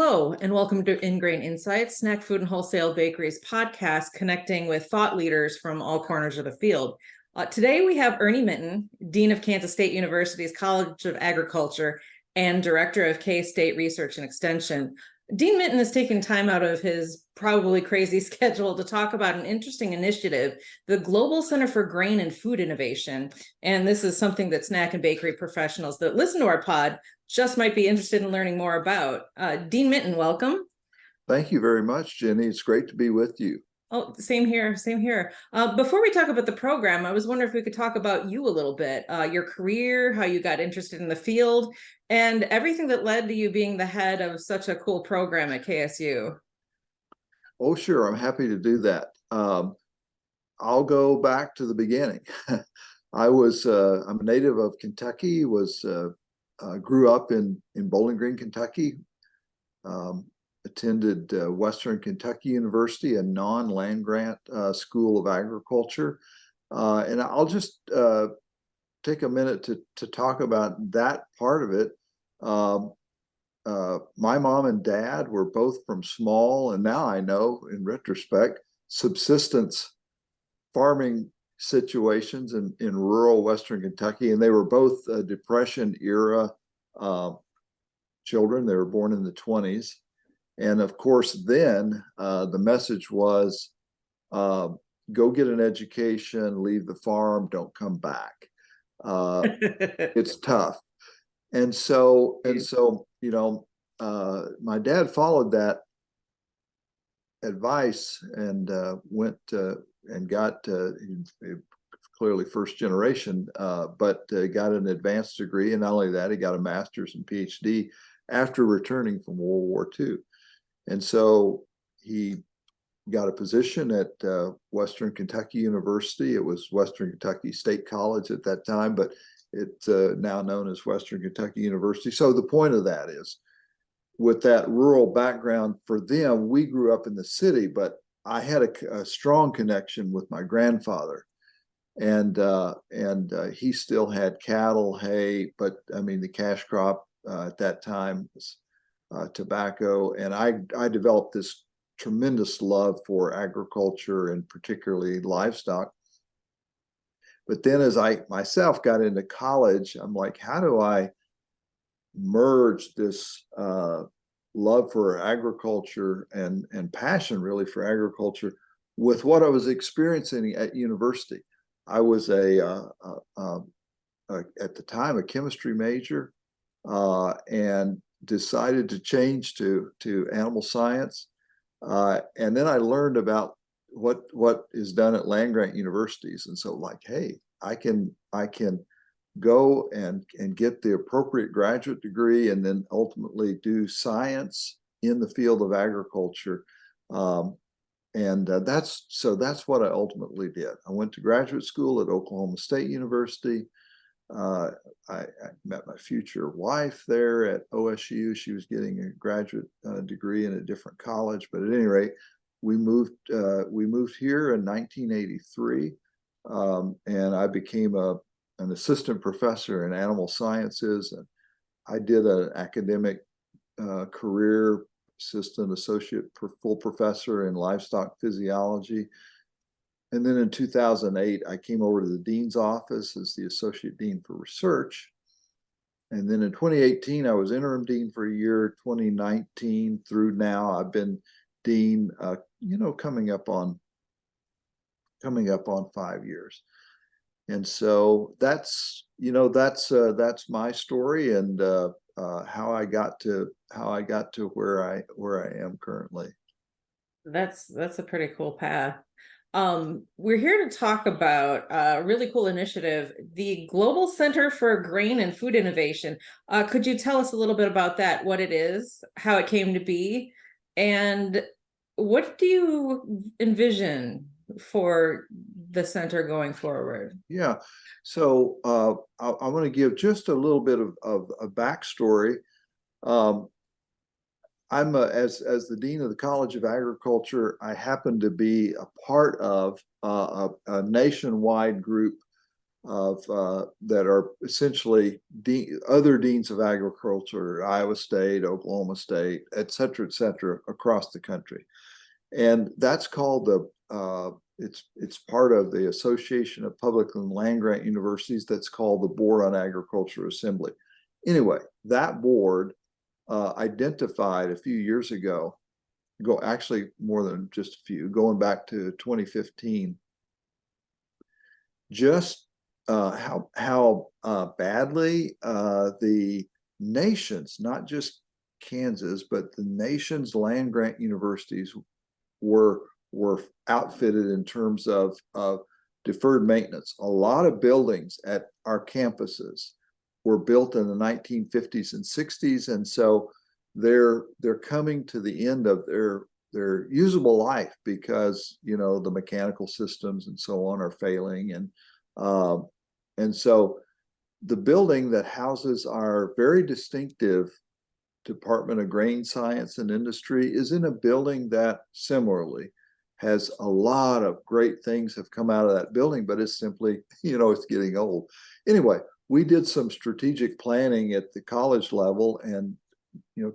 Hello, and welcome to Ingrain Insights, Snack Food and Wholesale Bakery's podcast, connecting with thought leaders from all corners of the field. Today, we have Ernie Minton, Dean of Kansas State University's College of Agriculture and Director of K-State Research and Extension. Dean Minton is taking time out of his probably crazy schedule to talk about an interesting initiative, the Global Center for Grain and Food Innovation. And this is something that snack and bakery professionals that listen to our pod just might be interested in learning more about. Dean Minton, welcome. Thank you very much, Jenny. It's great to be with you. Oh, same here, same here. Before we talk about the program, I was wondering if we could talk about you a little bit, your career, how you got interested in the field, and everything that led to you being the head of such a cool program at KSU. Oh, sure. I'm happy to do that. I'll go back to the beginning. I'm a native of Kentucky, grew up in Bowling Green, Kentucky, attended Western Kentucky University, a non-land grant school of agriculture. And I'll just take a minute to talk about that part of it. My mom and dad were both from small, and now I know in retrospect, subsistence farming situations in rural Western Kentucky. And they were both Depression era children. They were born in the 20s. And of course, then the message was, go get an education, leave the farm, don't come back. It's tough. And so, my dad followed that advice and went and got clearly first generation, but got an advanced degree. And not only that, he got a master's and PhD after returning from World War II. And so he got a position at Western Kentucky University. It was Western Kentucky State College at that time, but it's now known as Western Kentucky University. So the point of that is, with that rural background for them, we grew up in the city, but I had a strong connection with my grandfather. And he still had cattle, hay, but I mean, the cash crop at that time was tobacco. And I developed this tremendous love for agriculture and particularly livestock. But then as I myself got into college, I'm like, how do I merge this love for agriculture and passion really for agriculture with what I was experiencing at university? I was at the time a chemistry major and decided to change to animal science. And then I learned about what is done at land grant universities. And so like, hey, I can go and get the appropriate graduate degree and then ultimately do science in the field of agriculture. That's what I ultimately did. I went to graduate school at Oklahoma State University. I met my future wife there at OSU. She was getting a graduate degree in a different college, but at any rate, we moved here in 1983, and I became an assistant professor in animal sciences, and I did an academic career, associate full professor in livestock physiology. And then in 2008, I came over to the dean's office as the associate dean for research. And then in 2018, I was interim dean for a year. 2019 through now, I've been dean, coming up on 5 years. And so that's my story and how I got to where I am currently. That's a pretty cool path. We're here to talk about a really cool initiative, the Global Center for Grain and Food Innovation. Could you tell us a little bit about that, what it is, how it came to be, and what do you envision for the center going forward? Yeah, so I want to give just a little bit of a backstory. I'm as the dean of the College of Agriculture, I happen to be a part of a nationwide group that are essentially other deans of agriculture, Iowa State, Oklahoma State, et cetera, across the country. And that's called it's part of the Association of Public and Land Grant Universities. That's called the Board on Agriculture Assembly. Anyway, that board identified a few years ago, actually more than just a few, going back to 2015, just how badly the nation's, not just Kansas, but the nation's land grant universities were outfitted in terms of deferred maintenance. A lot of buildings at our campuses were built in the 1950s and 60s, and so they're coming to the end of their usable life because the mechanical systems and so on are failing, and so the building that houses our very distinctive Department of Grain Science and Industry is in a building that similarly has a lot of great things have come out of that building, but it's simply, it's getting old. Anyway, we did some strategic planning at the college level and,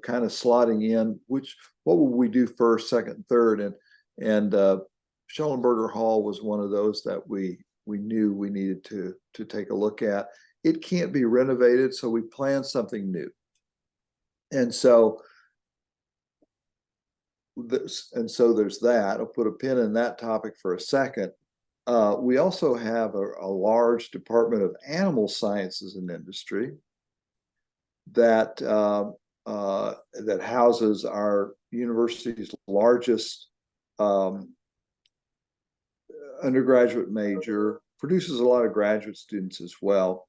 kind of slotting in what would we do first, second, third, and Schellenberger Hall was one of those that we knew we needed to take a look at. It can't be renovated, so we planned something new. And so there's that. I'll put a pin in that topic for a second. We also have a large Department of Animal Sciences and Industry that houses our university's largest undergraduate major, produces a lot of graduate students as well.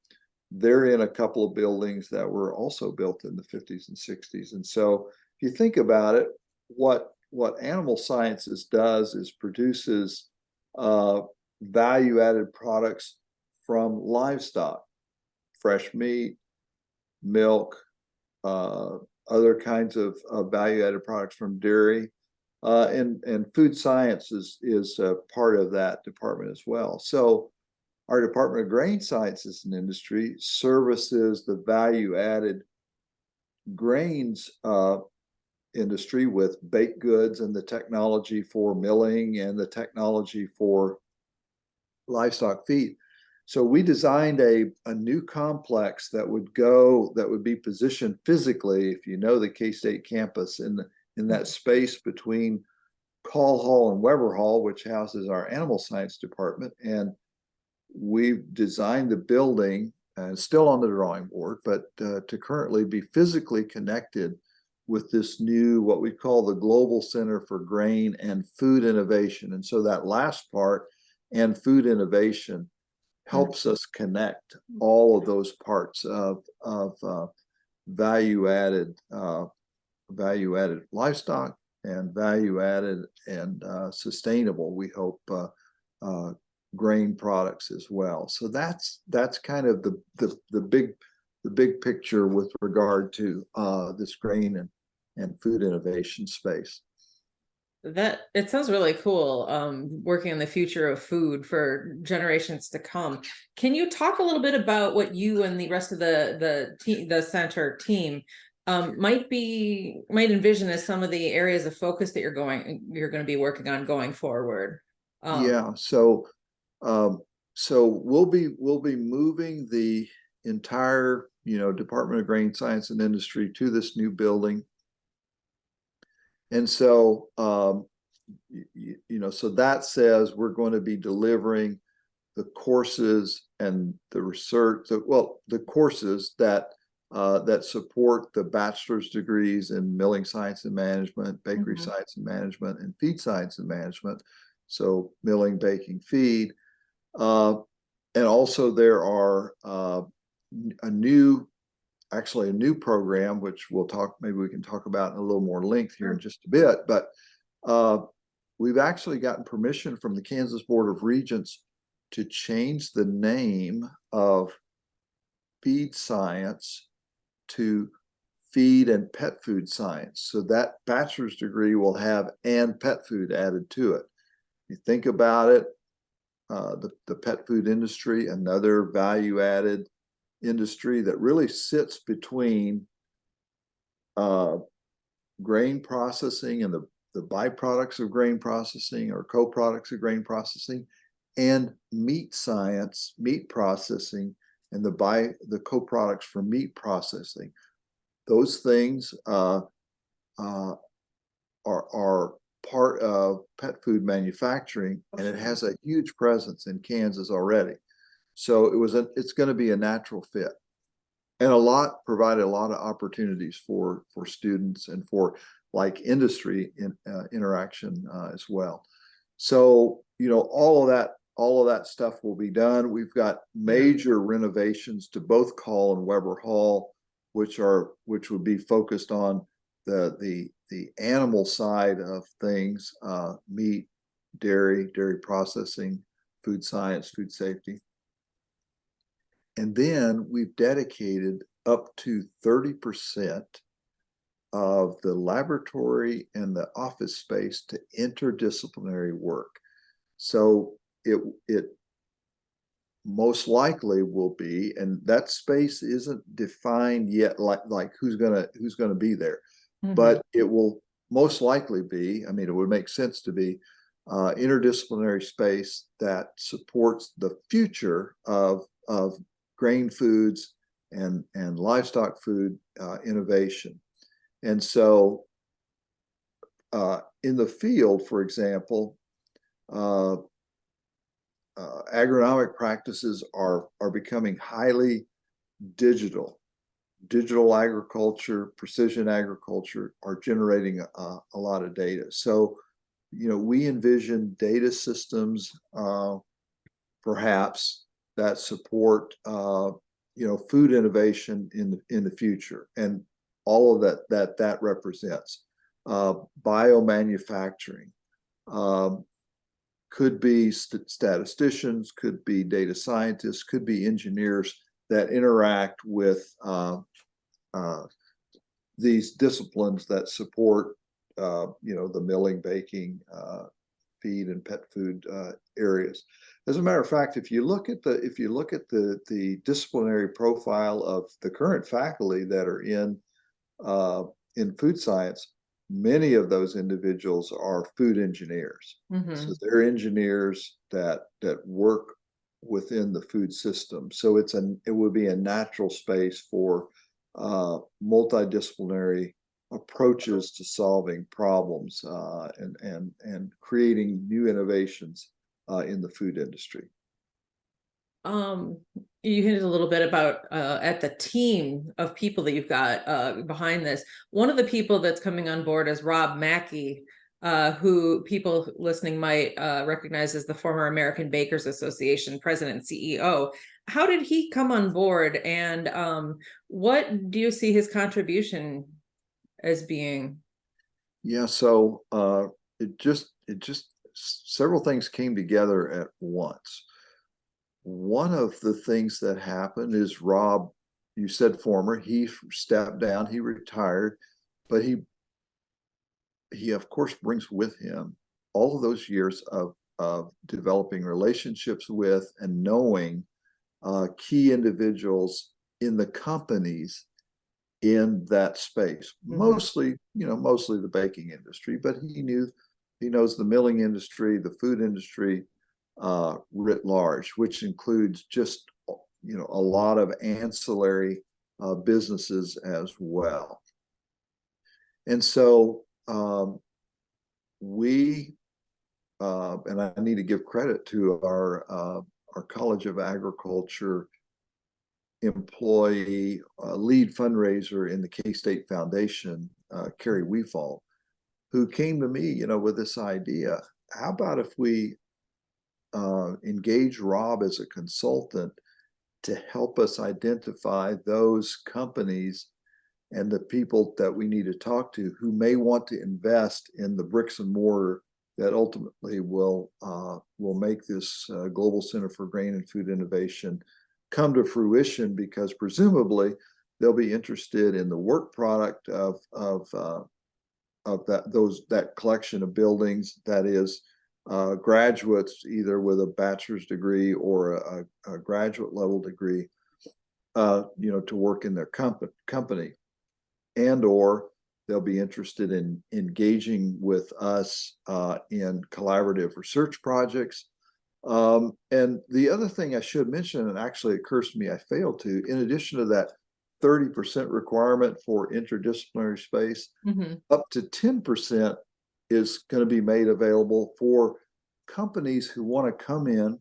They're in a couple of buildings that were also built in the 50s and 60s. And so if you think about it, what animal sciences does is produces value-added products from livestock, fresh meat, milk, other kinds of value-added products from dairy, and food science is part of that department as well. So our Department of Grain Sciences and Industry services the value-added grains industry with baked goods and the technology for milling and the technology for livestock feed. So we designed a new complex that would be positioned physically, if you know the K-State campus, in that space between Call Hall and Weber Hall, which houses our animal science department. And we've designed the building, and still on the drawing board, but to currently be physically connected with this new, what we call the Global Center for Grain and Food Innovation. And so that last part, and food innovation, helps us connect all of those parts of value-added livestock and value-added and sustainable, we hope, grain products as well. So that's kind of the big picture with regard to this grain and food innovation space. That it sounds really cool, working on the future of food for generations to come. Can you talk a little bit about what you and the rest of the center team might envision as some of the areas of focus that you're going to be working on going forward? Yeah, so we'll be moving the entire Department of Grain Science and Industry to this new building. And so, so that says we're going to be delivering the courses and the research, the courses that support the bachelor's degrees in milling science and management, bakery science and management, and feed science and management. So milling, baking, feed. And also there are a new program, which maybe we can talk about in a little more length here in just a bit, but we've actually gotten permission from the Kansas Board of Regents to change the name of feed science to feed and pet food science. So that bachelor's degree will have and pet food added to it. You think about it, the pet food industry, another value-added industry that really sits between grain processing and the byproducts of grain processing or co-products of grain processing, and meat science, meat processing, and the co-products for meat processing. Those things are part of pet food manufacturing, and it has a huge presence in Kansas already. So it's going to be a natural fit, and provided a lot of opportunities for students and for like industry interaction as well. So all of that stuff will be done. We've got major renovations to both Call and Weber Hall, which would be focused on the animal side of things, meat, dairy processing, food science, food safety. And then we've dedicated up to 30% of the laboratory and the office space to interdisciplinary work. So it most likely will be, and that space isn't defined yet, like who's gonna be there, but it will most likely be, I mean, it would make sense to be interdisciplinary space that supports the future of grain foods and livestock food innovation. And so in the field, for example, agronomic practices are becoming highly digital. Digital agriculture, precision agriculture are generating a lot of data. So, we envision data systems perhaps that support food innovation in the future, and all of that represents biomanufacturing. Could be statisticians, could be data scientists, could be engineers that interact with these disciplines that support the milling, baking, feed, and pet food areas. As a matter of fact, if you look at the disciplinary profile of the current faculty that are in food science, many of those individuals are food engineers. So they're engineers that work within the food system. So it would be a natural space for multidisciplinary approaches to solving problems and creating new innovations in the food industry. You hinted a little bit about at the team of people that you've got behind this. One of the people that's coming on board is Rob Mackey, who people listening might recognize as the former American Bakers Association president and CEO. How did he come on board, and what do you see his contribution as being? Yeah, so it just several things came together at once. One of the things that happened is Rob, you said former, he stepped down, he retired, but he of course brings with him all of those years of developing relationships with and knowing key individuals in the companies in that space, mostly the baking industry, but he knows the milling industry, the food industry writ large, which includes just a lot of ancillary businesses as well. And so we and I need to give credit to our College of Agriculture employee, lead fundraiser in the K-State Foundation, Carrie Weefall, who came to me, with this idea. How about if we engage Rob as a consultant to help us identify those companies and the people that we need to talk to who may want to invest in the bricks and mortar that ultimately will make this Global Center for Grain and Food Innovation come to fruition, because presumably they'll be interested in the work product of that collection of buildings, that is graduates either with a bachelor's degree or a graduate level degree, to work in their company, and or they'll be interested in engaging with us in collaborative research projects. And the other thing I should mention, and actually it occurs to me I failed to, in addition to that 30% requirement for interdisciplinary space, up to 10% is going to be made available for companies who want to come in,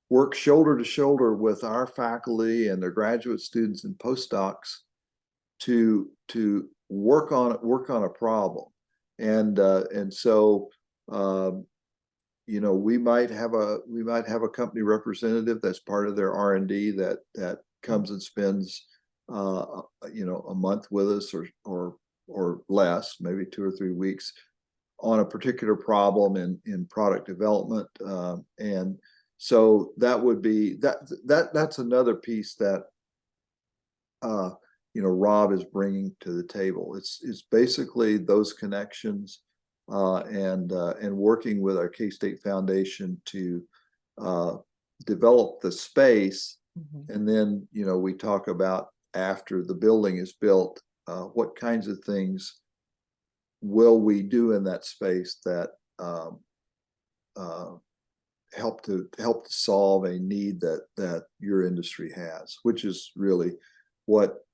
work shoulder to shoulder with our faculty and their graduate students and postdocs to work on a problem. And so we might have a company representative that's part of their R&D that comes and spends a month with us or less, maybe 2 or 3 weeks, on a particular problem in product development. And so that would be that's another piece that Rob is bringing to the table. It's basically those connections and working with our K-State Foundation to develop the space. And then, we talk about after the building is built, what kinds of things will we do in that space that help to solve a need that your industry has, which is really what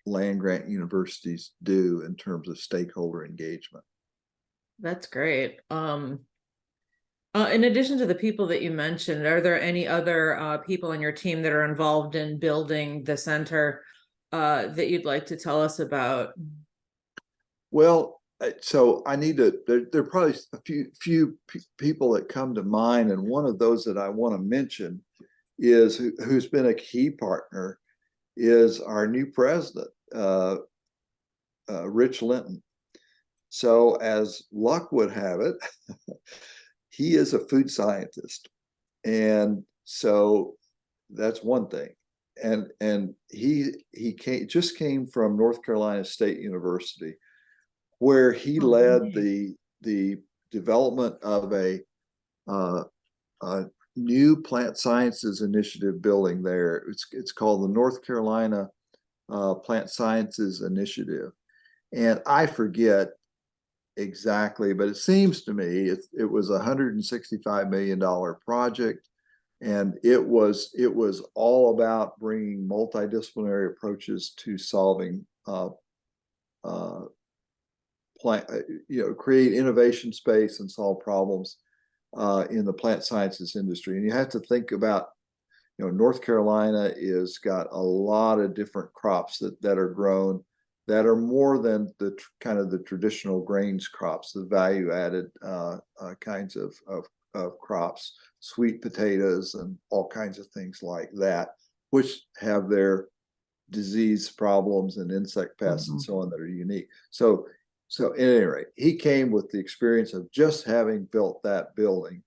land grant universities do in terms of stakeholder engagement. That's great. In addition to the people that you mentioned, are there any other people in your team that are involved in building the center that you'd like to tell us about? Well, so I need to, there are probably a few people that come to mind, and one of those that I want to mention is who's been a key partner is our new president, Rich Linton. So as luck would have it, he is a food scientist, and so that's one thing. And he just came from North Carolina State University, where he led the development of a new plant sciences initiative building there. It's called the North Carolina Plant Sciences Initiative, and I forget exactly, but it seems to me it was $165 million project, and it was all about bringing multidisciplinary approaches to solving create innovation space and solve problems in the plant sciences industry. And you have to think about, North Carolina is got a lot of different crops that are grown that are more than the kind of the traditional grains crops, the value added kinds of crops, sweet potatoes and all kinds of things like that, which have their disease problems and insect pests and so on that are unique. So at any rate, he came with the experience of just having built that building,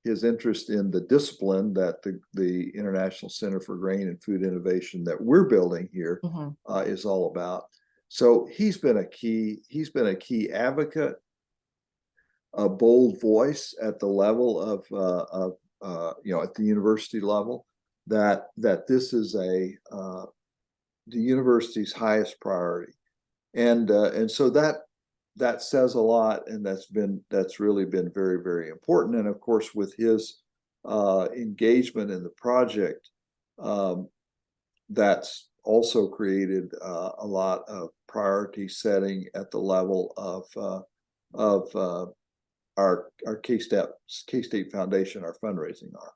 his interest in the discipline that the International Center for Grain and Food Innovation that we're building here is all about. So he's been a key advocate, a bold voice at the level of at the university level, that this is the university's highest priority. And so that says a lot, and that's really been very, very important. And of course, with his engagement in the project, that's also created a lot of priority setting at the level of our K-State Foundation, our fundraising arm.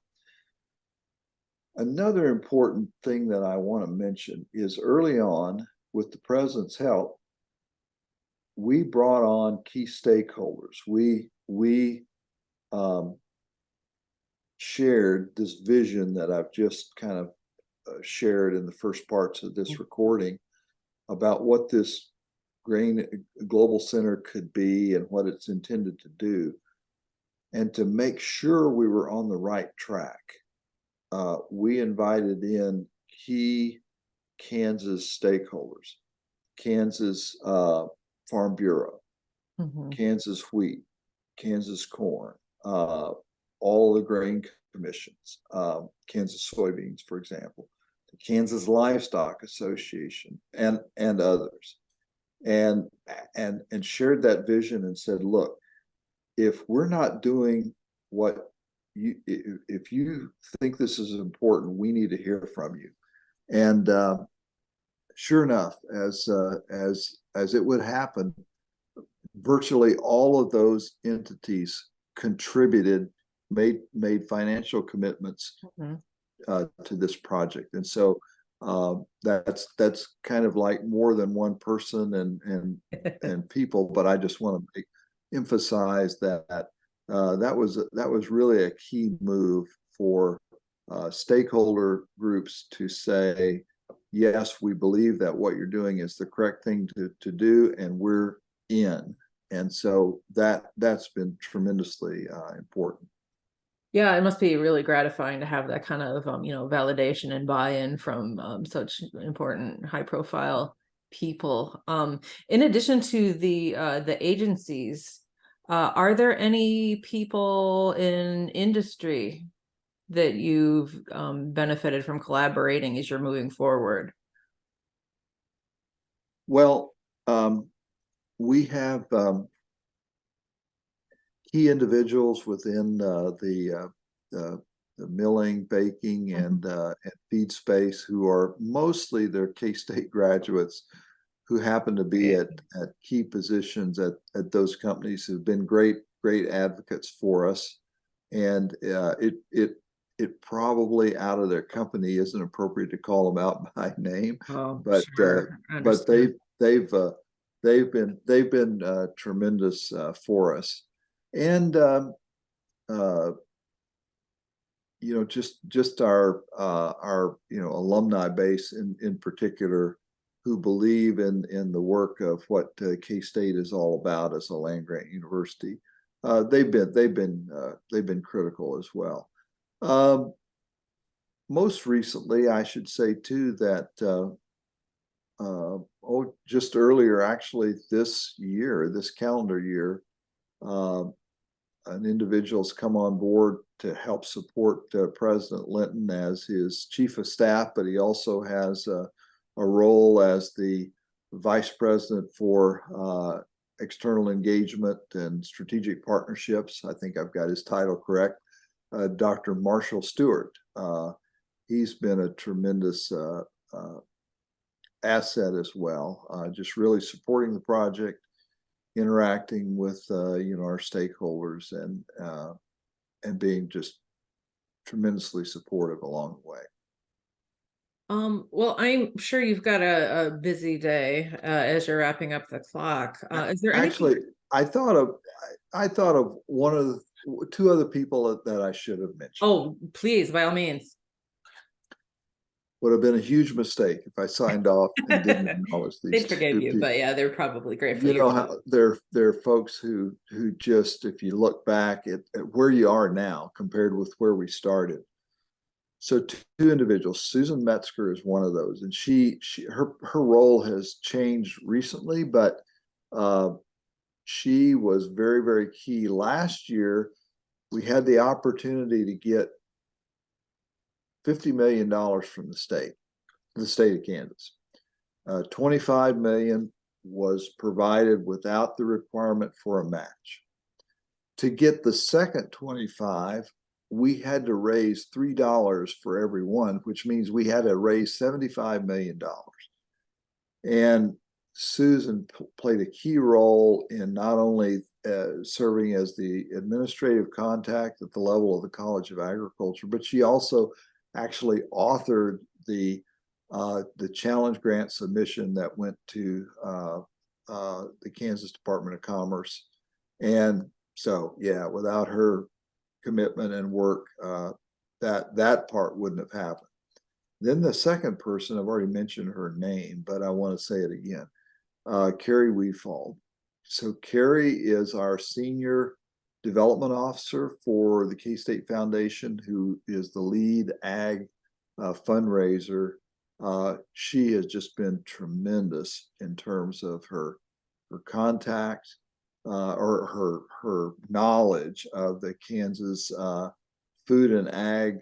Another important thing that I want to mention is early on, with the president's help, we brought on key stakeholders. We shared this vision that I've just kind of shared in the first parts of this recording about what this Grain Global Center could be and what it's intended to do. And to make sure we were on the right track, we invited in key Kansas stakeholders, Kansas Farm Bureau, Kansas Wheat, Kansas corn, all the grain commissions, Kansas soybeans, for example, the Kansas Livestock Association, and others, and shared that vision and said, look, if we're not doing what you, if you think this is important, we need to hear from you. And sure enough, as it would happen, virtually all of those entities contributed, made financial commitments to this project. And so that's kind of like more than one person and people, but I just want to emphasize that that was really a key move for stakeholder groups to say, yes, we believe that what you're doing is the correct thing to do, and we're in. And so that's been tremendously important. Yeah, it must be really gratifying to have that kind of validation and buy-in from such important high-profile people. In addition to the agencies, are there any people in industry that you've benefited from collaborating as you're moving forward? Well, we have key individuals within the milling, baking, and feed space who are mostly they're K-State graduates who happen to be at key positions at those companies, who've been great advocates for us. And it probably out of their company isn't appropriate to call them out by name, but sure. But they've been tremendous for us. And just our alumni base in particular, who believe in the work of what K-State is all about as a land grant university. They've been critical as well. Most recently, I should say too that just earlier, actually this calendar year, an individual's come on board to help support President Linton as his chief of staff, but he also has a role as the vice president for external engagement and strategic partnerships. I think I've got his title correct. Dr. Marshall Stewart. He's been a tremendous asset as well, just really supporting the project, interacting with our stakeholders, and being just tremendously supportive along the way. Well, I'm sure you've got a busy day as you're wrapping up the clock. Is there Actually, I thought of one of the two other people that I should have mentioned. Oh, please, by all means. Would have been a huge mistake if I signed off and didn't acknowledge these. They forgave you, but yeah, they're probably grateful. You know how there are folks who just, if you look back at where you are now compared with where we started. So two individuals, Susan Metzger is one of those, and her role has changed recently, but she was very, very key. Last year, we had the opportunity to get $50 million from the state of Kansas. 25 million was provided without the requirement for a match. To get the second 25, we had to raise $3 for every one, which means we had to raise $75 million. And Susan played a key role in not only serving as the administrative contact at the level of the College of Agriculture, but she also actually authored the challenge grant submission that went to the Kansas Department of Commerce. And so, yeah, without her commitment and work, that part wouldn't have happened. Then the second person, I've already mentioned her name, but I want to say it again, Carrie Weefald. So Carrie is our senior development officer for the K-State Foundation, who is the lead ag fundraiser. She has just been tremendous in terms of her contacts, or her knowledge of the Kansas food and ag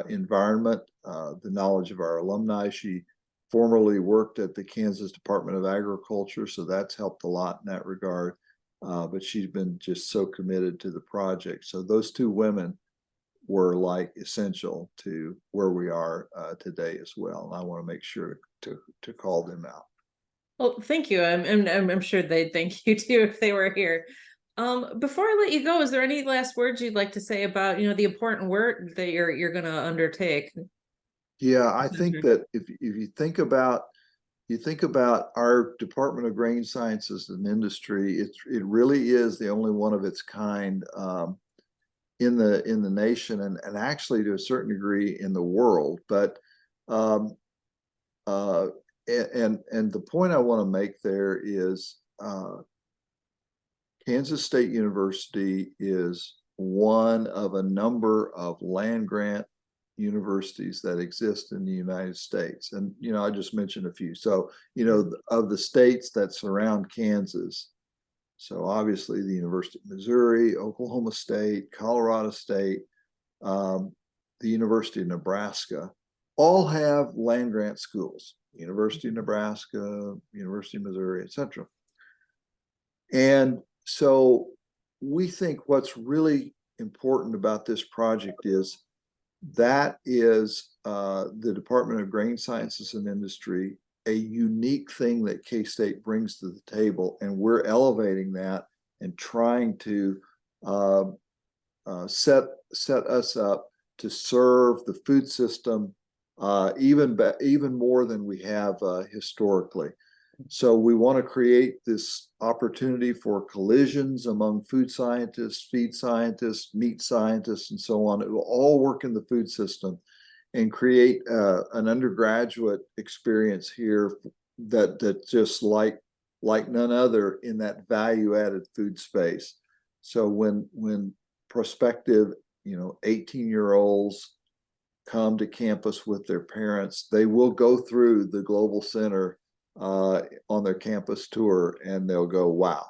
environment, the knowledge of our alumni. She formerly worked at the Kansas Department of Agriculture, so that's helped a lot in that regard. But she's been just so committed to the project. So those two women were like essential to where we are today as well. And I want to make sure to call them out. Well, thank you. I'm sure they'd thank you too if they were here. Before I let you go, is there any last words you'd like to say about, the important work that you're going to undertake? Yeah, I think that if you think about our Department of Grain Sciences and Industry, it really is the only one of its kind in the nation, and actually to a certain degree in the world. But and the point I want to make there is Kansas State University is one of a number of land grant universities that exist in the United States. And, I just mentioned a few. So, of the states that surround Kansas, so obviously the University of Missouri, Oklahoma State, Colorado State, the University of Nebraska, all have land grant schools. University of Nebraska, University of Missouri, etc. And so we think what's really important about this project is that is the Department of Grain Sciences and Industry, a unique thing that K-State brings to the table, and we're elevating that and trying to set us up to serve the food system even more than we have historically. So we want to create this opportunity for collisions among food scientists, feed scientists, meat scientists, and so on. It will all work in the food system and create an undergraduate experience here that just like none other in that value-added food space. So when prospective, 18-year-olds come to campus with their parents, they will go through the Global Center on their campus tour, and they'll go, wow,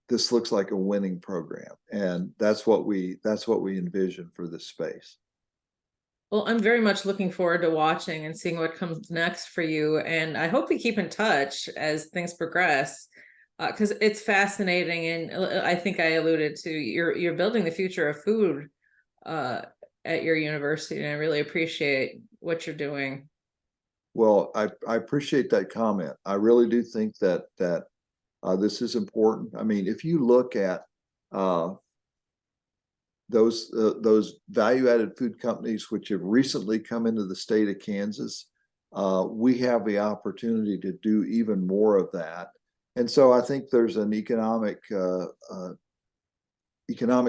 this looks like a winning program. And that's what we envision for this space. Well, I'm very much looking forward to watching and seeing what comes next for you. And I hope we keep in touch as things progress, because it's fascinating. And I think I alluded to you're building the future of food at your university, and I really appreciate what you're doing. Well, I appreciate that comment. I really do think that this is important. I mean, if you look at those value-added food companies which have recently come into the state of Kansas, we have the opportunity to do even more of that. And so I think there's an economic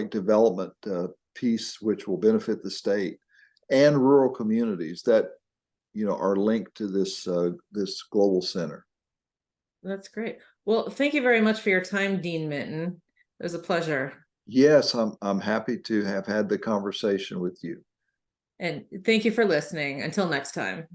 development piece which will benefit the state and rural communities that are linked to this global center. That's great. Well, thank you very much for your time, Dean Minton. It was a pleasure. Yes, I'm happy to have had the conversation with you. And thank you for listening. Until next time.